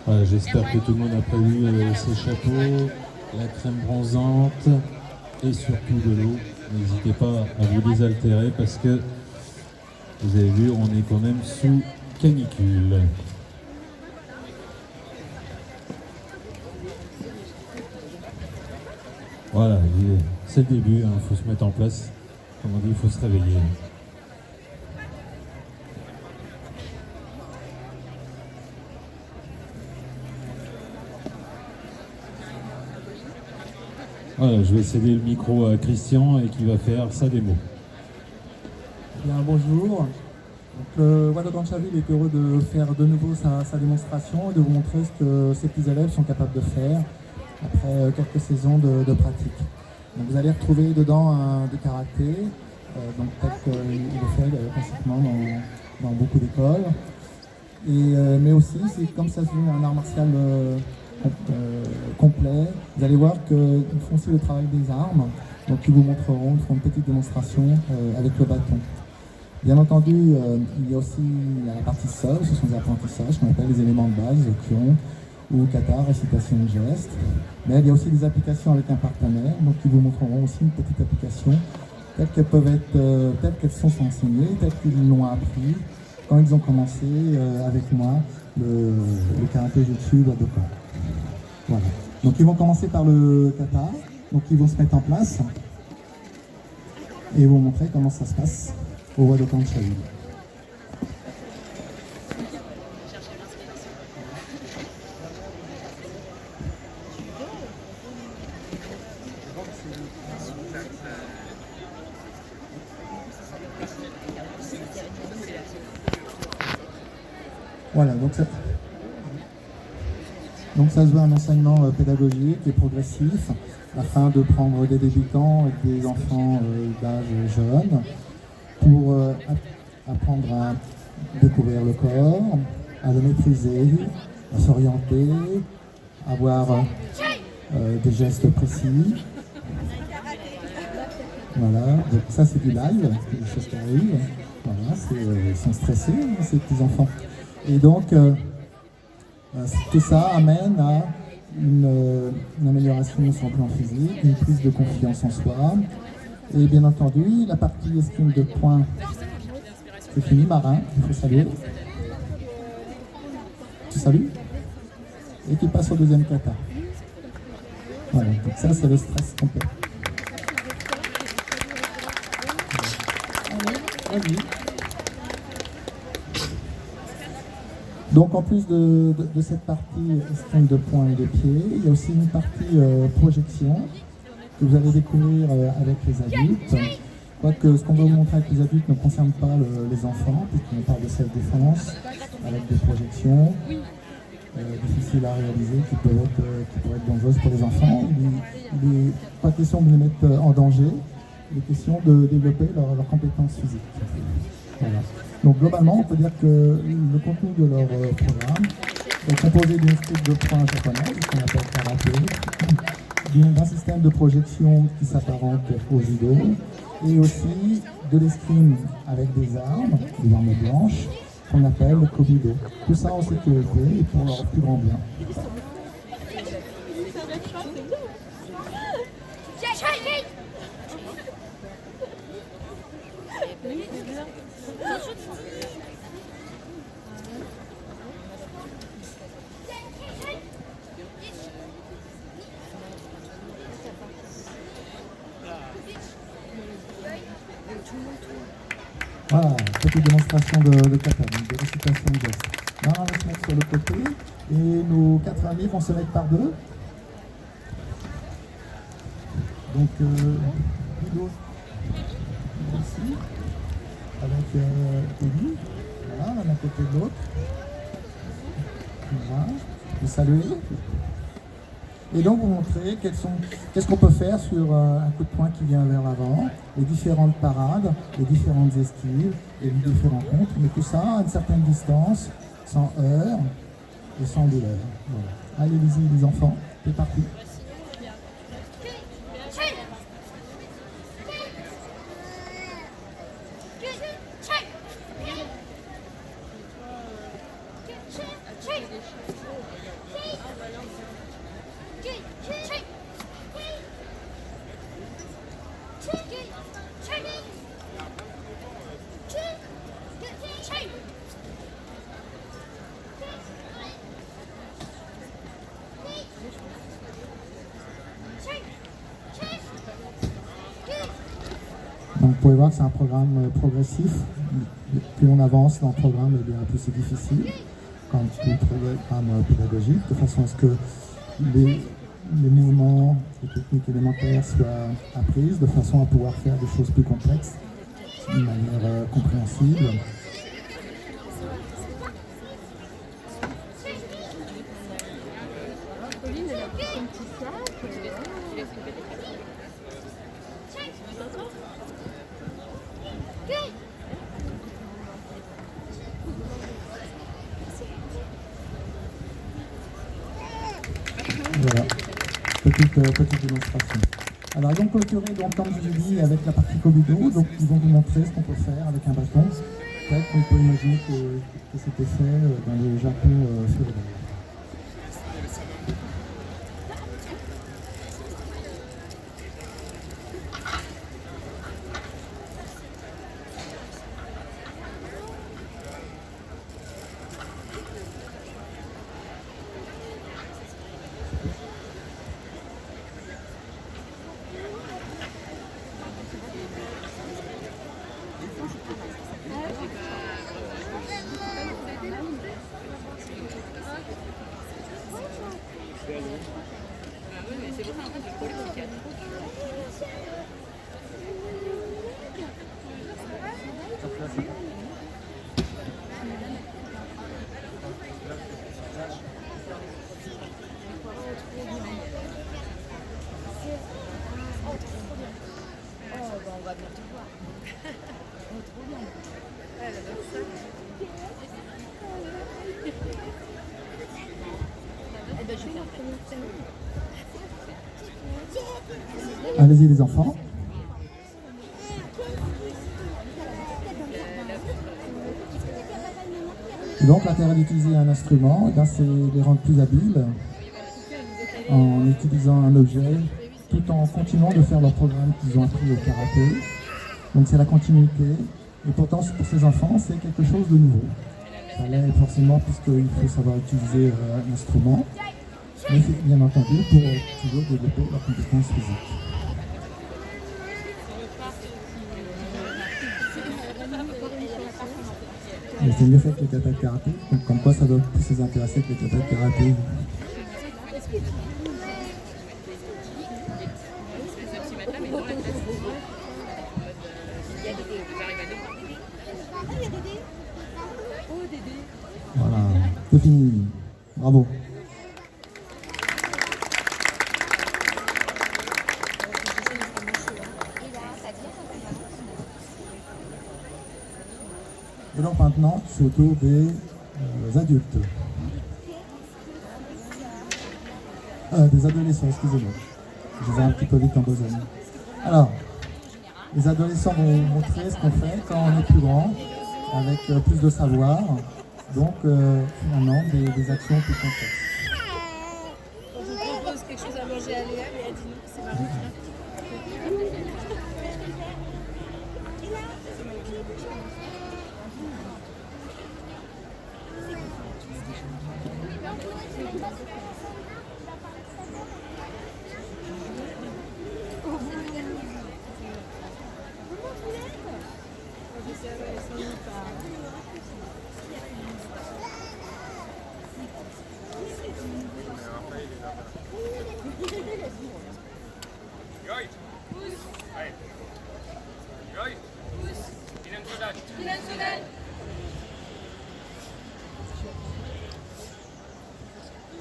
Voilà, j'espère que tout le monde a prévu ses chapeaux, la crème bronzante et surtout de l'eau. N'hésitez pas à vous désaltérer parce que vous avez vu, on est quand même sous canicule. Voilà, c'est le début, il faut se mettre en place. Comme on dit, il faut se réveiller. Voilà, je vais céder le micro à Christian et qui va faire sa démo. Bien, bonjour. Donc, le Wad Chaville est heureux de faire de nouveau sa démonstration et de vous montrer ce que ces petits élèves sont capables de faire après quelques saisons de pratique. Donc, vous allez retrouver dedans des karatés, donc tel qu'il est fait classiquement dans beaucoup d'écoles. Mais aussi, c'est comme ça se veut un art martial complet. Vous allez voir qu'ils font aussi le travail des armes. Donc ils vous montreront, ils feront une petite démonstration avec le bâton. Bien entendu, il y a aussi la partie sol, ce sont des apprentissages qu'on appelle les éléments de base, kion ou kata, récitation de gestes. Mais il y a aussi des applications avec un partenaire, donc ils vous montreront aussi une petite application telles qu'elles peuvent être, telles qu'elles sont enseignées, telles qu'ils l'ont appris quand ils ont commencé avec moi le karaté jutsu Wadokan. Voilà. Donc ils vont commencer par le kata, donc ils vont se mettre en place et vous montrer comment ça se passe au Wadokan Chaville. Voilà, donc ça se veut un enseignement pédagogique et progressif afin de prendre des débutants et des enfants d'âge jeune pour apprendre à découvrir le corps, à le maîtriser, à s'orienter, à avoir des gestes précis. Voilà, donc ça c'est du live, des choses qui arrivent. Voilà, ils sont stressés ces petits enfants. Et donc tout ça amène à une amélioration sur le plan physique, une prise de confiance en soi. Et bien entendu, la partie escrime de points, c'est fini, Marin, il faut saluer. Tu salues? Et tu passes au deuxième kata. Voilà, donc ça c'est le stress complet. Allez. Donc en plus de cette partie escrime de points et de pieds, il y a aussi une partie projection que vous allez découvrir avec les adultes. Quoique ce qu'on va vous montrer avec les adultes ne concerne pas les enfants, puisqu'on parle de self-défense, avec des projections difficiles à réaliser, qui pourraient être dangereuses pour les enfants. Il n'est pas question de les mettre en danger, il est question de développer leurs compétences physiques. Voilà. Donc globalement, on peut dire que le contenu de leur programme est composé d'une script de points japonaise, qu'on appelle karaté, d'un système de projection qui s'apparente au judo, et aussi de l'escrime avec des armes blanches, qu'on appelle le kobudo. Tout ça en sécurité et pour leur plus grand bien. Voilà, petite démonstration de kata, donc de récitation de gestes. Là, on va se mettre sur le côté et nos 4 amis vont se mettre par deux. Donc, Guido, ici, avec Elie, voilà, l'un à côté de l'autre. Voilà, vous saluez. Et donc vous montrer qu'est-ce qu'on peut faire sur un coup de poing qui vient vers l'avant, les différentes parades, les différentes esquives et les différents comptes, mais tout ça à une certaine distance, sans heurts et sans douleur. Voilà. Allez-y les enfants, c'est parti. pouvez voir que c'est un programme progressif. Plus on avance dans le programme, et bien plus c'est difficile, comme tout programme pédagogique, de façon à ce que les mouvements, les techniques élémentaires soient apprises, de façon à pouvoir faire des choses plus complexes d'une manière compréhensible. Voilà, petite démonstration. Alors ils vont clôturer, donc, comme je l'ai dit, avec la partie Kobudo, donc ils vont vous montrer ce qu'on peut faire avec un bâton. Peut-être qu'on peut imaginer que c'était fait dans le Japon féodal. On va bientôt voir. Oh, trop bien. Elle adore ça. Eh ben, je vais faire. Allez-y les enfants. Donc l'intérêt d'utiliser un instrument, c'est les rendre plus habiles en utilisant un objet tout en continuant de faire leur programme qu'ils ont appris au karaté. Donc c'est la continuité. Et pourtant pour ces enfants c'est quelque chose de nouveau. Ça l'est forcément puisqu'il faut savoir utiliser un instrument, mais bien entendu pour toujours développer leur compétence physique. Mais c'est mieux fait que les katas de karaté, donc comme quoi ça doit plus les intéresser que les katas de karaté. Voilà, c'est fini. Bravo. Et donc maintenant, c'est au tour des adultes. Des adolescents, excusez-moi. Je vais un petit peu vite en besogne. Alors, les adolescents vont montrer ce qu'on fait quand on est plus grand, avec plus de savoir, donc finalement des actions plus complexes. Quand on propose quelque chose à manger à Léa, Léa dit non, c'est marrant.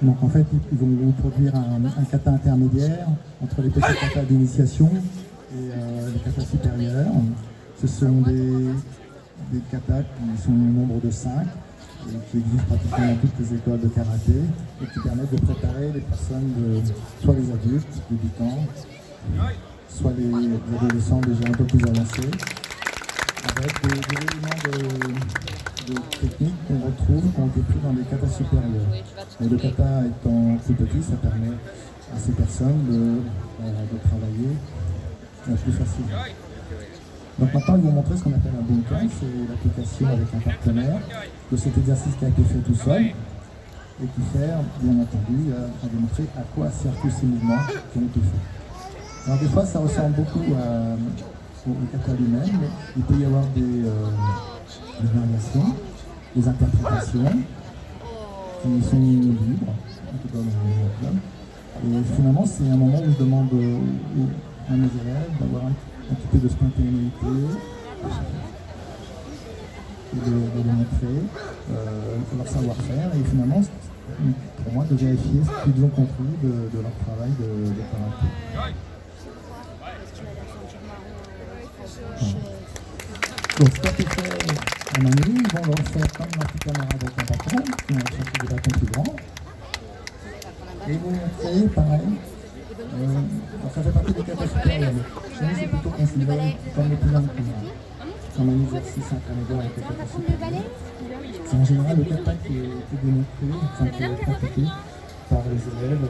Donc en fait, ils vont vous produire un kata intermédiaire entre les petits katas d'initiation et les katas supérieurs. Ce sont des katas qui sont au nombre de 5 et qui existent pratiquement dans toutes les écoles de karaté et qui permettent de préparer les personnes, soit les adultes, débutants, soit les adolescents déjà un peu plus avancés, avec des éléments de techniques qu'on retrouve quand on est pris dans des katas supérieurs. Mais le kata étant plus petit, ça permet à ces personnes de travailler plus facilement. Donc maintenant, ils vont montrer ce qu'on appelle un bunkai, c'est l'application avec un partenaire de cet exercice qui a été fait tout seul et qui sert, bien entendu, à démontrer à quoi servent tous ces mouvements qui ont été faits. Alors des fois, ça ressemble beaucoup au kata lui-même, il peut y avoir des variations, des interprétations qui sont libres, en tout cas dans le club. Et finalement, c'est un moment où je demande à mes élèves d'avoir un petit peu de spontanéité, et de montrer leur savoir-faire et finalement, pour moi, de vérifier ce qu'ils ont compris de leur travail de karaté. Donc, ce qu'a fait en Amérique, ils vont leur faire comme leur petit camarade avec un bâton, qui vont chercher des bâtons plus grands. Et ils vont montrer pareil. Donc ça fait partie des katas supérieurs. Chez nous, c'est plutôt considéré comme les plus inclinés, comme un exercice intermédiaire avec les katas supérieurs. C'est en général le kata qui est démontré, enfin qui est pratiqué par les élèves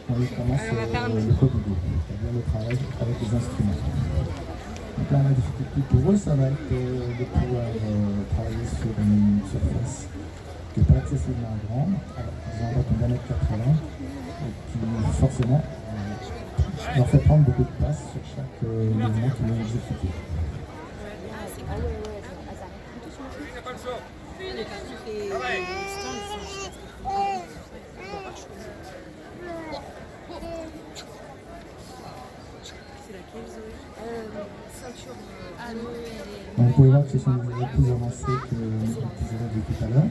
quand ils commencent le kobudo, c'est-à-dire le travail avec les instruments. Donc là, la difficulté pour eux, ça va être de pouvoir travailler sur une surface qui n'est pas excessivement grande, alors qu'ils ont un bâton d'1m80 et qui forcément leur fait prendre beaucoup de place sur chaque mouvement qu'ils vont exécuter. Donc vous pouvez voir que ce sont des élèves plus avancés que les petits élèves de tout à l'heure.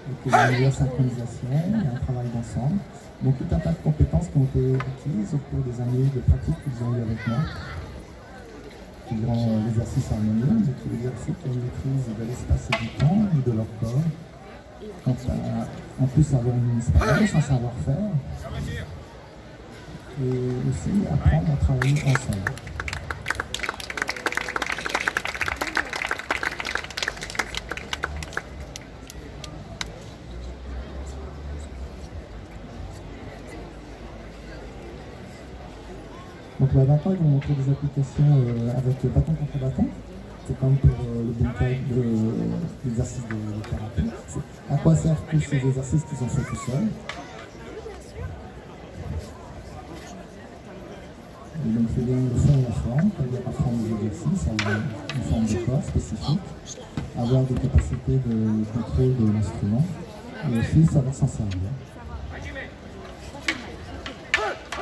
Donc il y a une meilleure synchronisation, il y a un travail d'ensemble. Donc tout un tas de compétences qui ont été acquises au cours des années de pratique qu'ils ont eu avec moi. Qui rend l'exercice harmonieux, mais qui veut dire aussi qu'il y a une maîtrise de l'espace et du temps et de leur corps. Donc en plus avoir une expérience, un savoir-faire. Et aussi apprendre à travailler ensemble. Donc là maintenant ils vont montrer des applications avec bâton contre bâton. C'est comme pour le bunkai, l'exercice de karaté. À quoi servent tous ces exercices qu'ils ont fait tout seuls? Et donc c'est bien le fond et la forme, c'est-à-dire apprendre des exercices, avoir une forme de corps spécifique, avoir des capacités de contrôle de l'instrument, et aussi savoir s'en servir.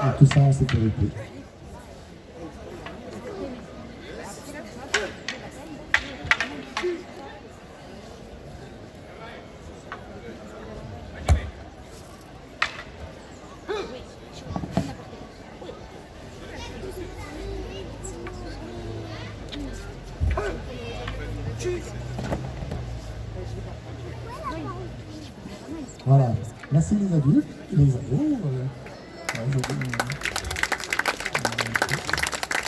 Et tout ça en sécurité. Voilà, merci les adultes, les ados.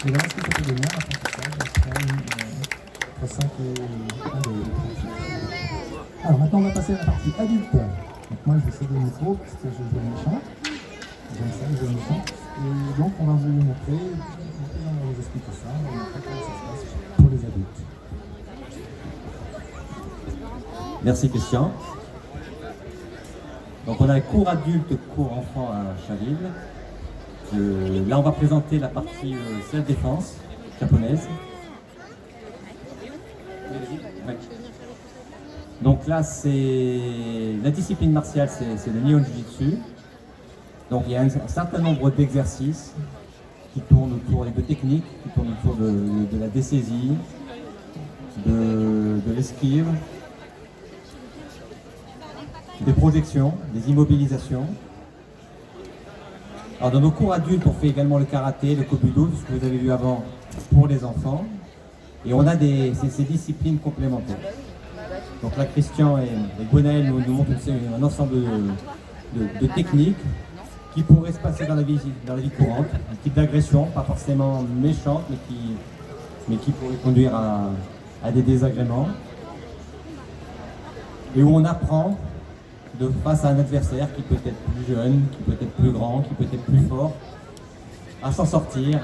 Et voilà ce que ça peut donner un apprentissage entre 5 et 1 de pratique. Alors maintenant on va passer à la partie adulte. Donc moi je vais céder le micro parce que je joue le méchant. J'aime ça, je joue le méchant. Et donc on va vous montrer, on va vous expliquer ça, on va montrer comment ça se passe pour les adultes. Merci Christian. Donc on a cours adulte, cours enfant à Chaville. Là on va présenter la partie self-défense japonaise. Ouais. Donc là c'est la discipline martiale, c'est le Nihon Jujitsu. Donc il y a un certain nombre d'exercices qui tournent autour de techniques, qui tournent autour de la dessaisie, de l'esquive, des projections, des immobilisations. Alors dans nos cours adultes, on fait également le karaté, le kobudo, tout ce que vous avez vu avant pour les enfants. Et on a ces disciplines complémentaires. Donc là, Christian et Gwenaël nous montrent un ensemble de techniques qui pourraient se passer dans la vie courante. Un type d'agression, pas forcément méchante, mais qui pourrait conduire à des désagréments. Et où on apprend face à un adversaire qui peut être plus jeune, qui peut être plus grand, qui peut être plus fort, à s'en sortir,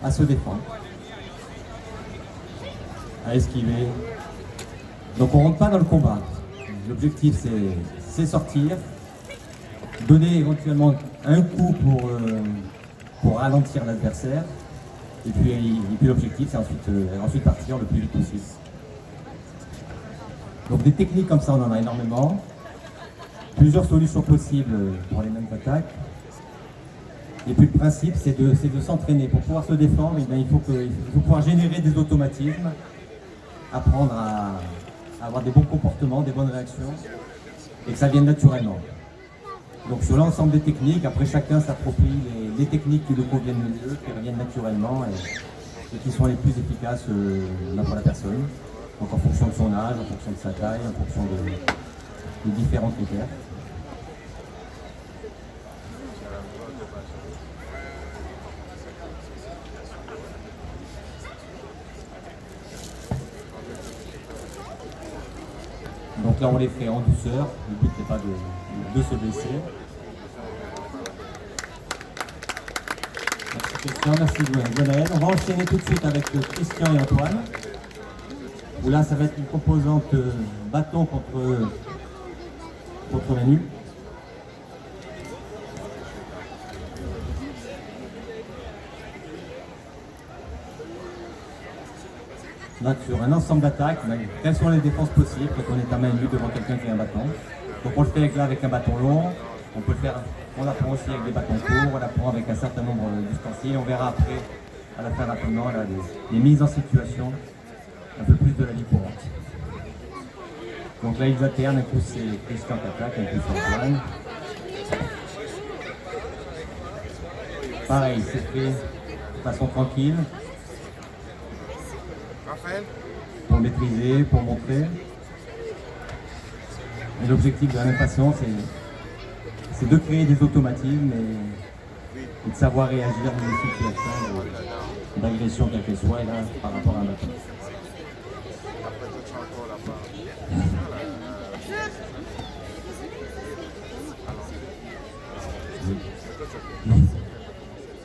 à se défendre, à esquiver. Donc on ne rentre pas dans le combat. L'objectif c'est sortir, donner éventuellement un coup pour ralentir l'adversaire, Et puis l'objectif, c'est ensuite partir le plus vite possible. Donc des techniques comme ça, on en a énormément. Plusieurs solutions possibles pour les mêmes attaques. Et puis le principe, c'est de s'entraîner. Pour pouvoir se défendre, eh bien, il faut pouvoir générer des automatismes, apprendre à avoir des bons comportements, des bonnes réactions, et que ça vienne naturellement. Donc sur l'ensemble des techniques, après chacun s'approprie les techniques qui lui conviennent le mieux, qui reviennent naturellement et qui sont les plus efficaces pour la personne. Donc en fonction de son âge, en fonction de sa taille, en fonction de différents critères. Donc là on les fait en douceur, le but n'est pas de se blesser. Merci Christian, merci Gwenaëlle. On va enchaîner tout de suite avec Christian et Antoine. Où là ça va être une composante bâton contre la nuque. Là, sur un ensemble d'attaques, quelles sont les défenses possibles quand on est à main nue devant quelqu'un qui a un bâton. Donc on le fait avec un bâton long, on peut le faire, on l'apprend aussi avec des bâtons courts, on l'apprend avec un certain nombre d'ustensiles. On verra après, à la fin rapidement, là, les mises en situation, un peu plus de la vie courante. Donc là ils alternent, un coup c'est Christian qui attaque, un coup c'est Antoine. Pareil, c'est fait de façon tranquille. Pour maîtriser, pour montrer. Et l'objectif de la même façon, c'est de créer des automatismes et de savoir réagir dans des situations d'agression quelle qu'elle soit, et là, par rapport à un bâton.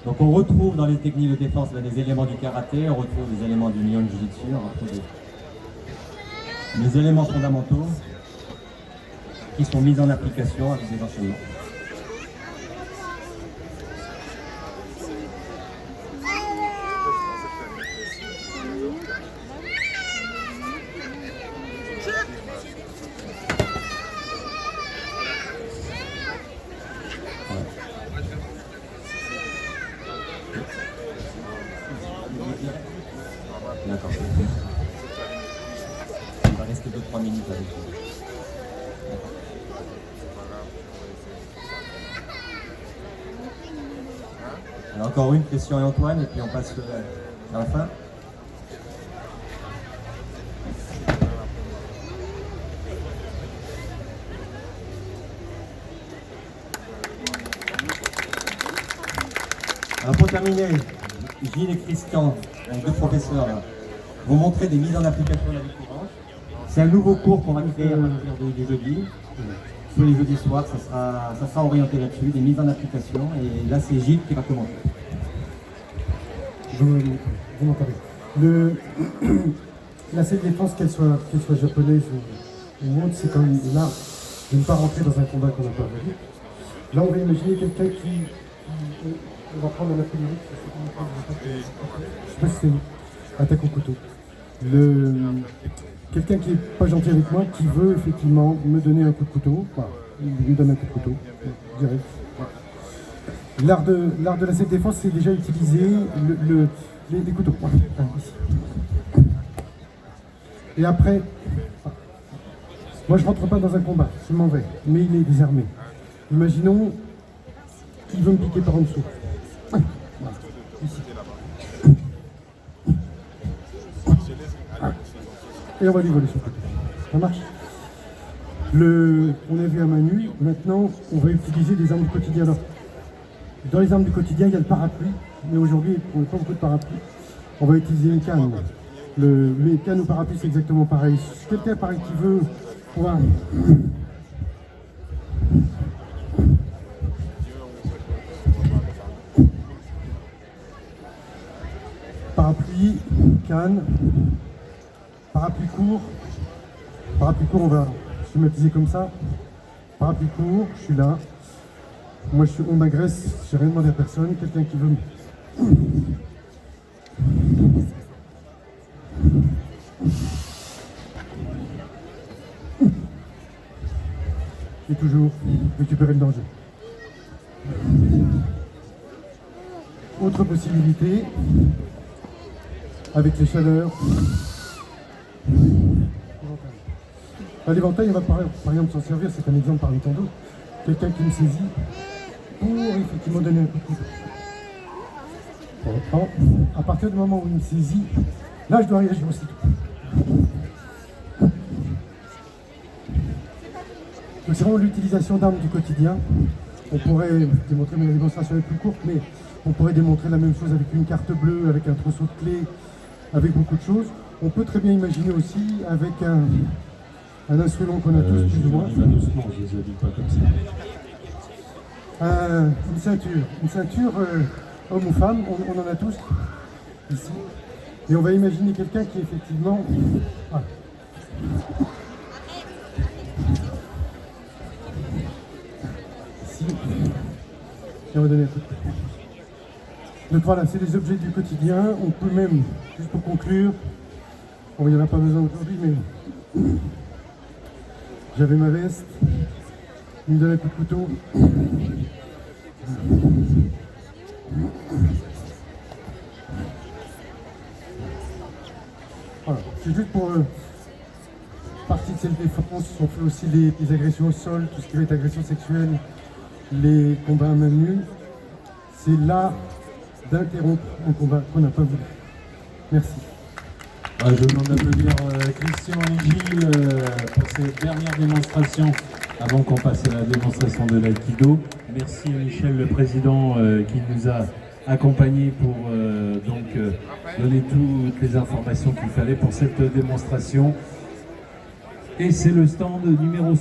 Donc on retrouve dans les techniques de défense là, des éléments du karaté, on retrouve des éléments du Nihon Jiu-Jitsu, on retrouve des éléments fondamentaux qui sont mis en application avec des enchaînements. D'accord. Il va rester 2-3 minutes avec vous. Alors encore une, Christian et Antoine, et puis on passe à la fin. Alors pour terminer, Gilles et Christian, les deux professeurs, là, vont montrer des mises en application de la vie courante. C'est un nouveau cours qu'on va créer à partir du jeudi. Tous les jeudis soirs, ça sera orienté là-dessus, des mises en application. Et là, c'est Gilles qui va commenter. Vous m'entendez. La self-défense, qu'elle soit japonaise ou autre, c'est quand même l'art de ne pas rentrer dans un combat qu'on n'a pas vu. Là, on va imaginer quelqu'un qui on va prendre un appel lyrique, je sais pas si c'est attaque au couteau. Quelqu'un qui n'est pas gentil avec moi, qui veut effectivement me donner un coup de couteau, voilà, il me donne un coup de couteau, direct. Voilà. L'art de la self-défense, c'est déjà utiliser les couteaux. Voilà, ici. Et après, moi je rentre pas dans un combat, je m'en vais, mais il est désarmé. Imaginons qu'il veut me piquer par en dessous. Voilà, ici. Et on va lui voler son côté. Ça marche. On a vu à main nue, maintenant on va utiliser des armes du quotidien. Alors, dans les armes du quotidien, il y a le parapluie, mais aujourd'hui on n'a pas beaucoup de parapluie. On va utiliser une canne. Les cannes ou parapluie, c'est exactement pareil. Si quelqu'un pareil qui veut pouvoir parapluie, canne, parapluie court, on va schématiser comme ça. Parapluie court, je suis là. Moi, on m'agresse, j'ai rien demandé à personne. Quelqu'un qui veut et toujours récupérer le danger. Autre possibilité, avec les chaleurs, l'éventail, on va par exemple s'en servir, c'est un exemple parmi tant d'autres. Quelqu'un qui me saisit pour effectivement donner un coup de couteau. À partir du moment où il me saisit, là je dois réagir aussitôt. Donc c'est vraiment l'utilisation d'armes du quotidien. On pourrait démontrer, mais la démonstration est plus courte, mais on pourrait démontrer la même chose avec une carte bleue, avec un trousseau de clés, avec beaucoup de choses. On peut très bien imaginer aussi avec un instrument qu'on a tous plus ou moins. Doucement, je les habille pas comme ça. Une ceinture, homme ou femme, on en a tous ici. Et on va imaginer quelqu'un qui effectivement... Ah. Ici. Et on va donner un coup de pied. Donc voilà, c'est des objets du quotidien. On peut même, juste pour conclure, bon, il n'y en a pas besoin aujourd'hui, mais j'avais ma veste, il me donne un coup de couteau. Voilà, c'est juste pour partie de self-défense. On fait aussi les agressions au sol, tout ce qui va être agression sexuelle, les combats à main nue. C'est l'art d'interrompre un combat qu'on n'a pas voulu. Merci. Je vous demande d'applaudir Christian et Gilles pour cette dernière démonstration avant qu'on passe à la démonstration de l'aïkido. Merci à Michel, le président, qui nous a accompagnés pour donner toutes les informations qu'il fallait pour cette démonstration. Et c'est le stand numéro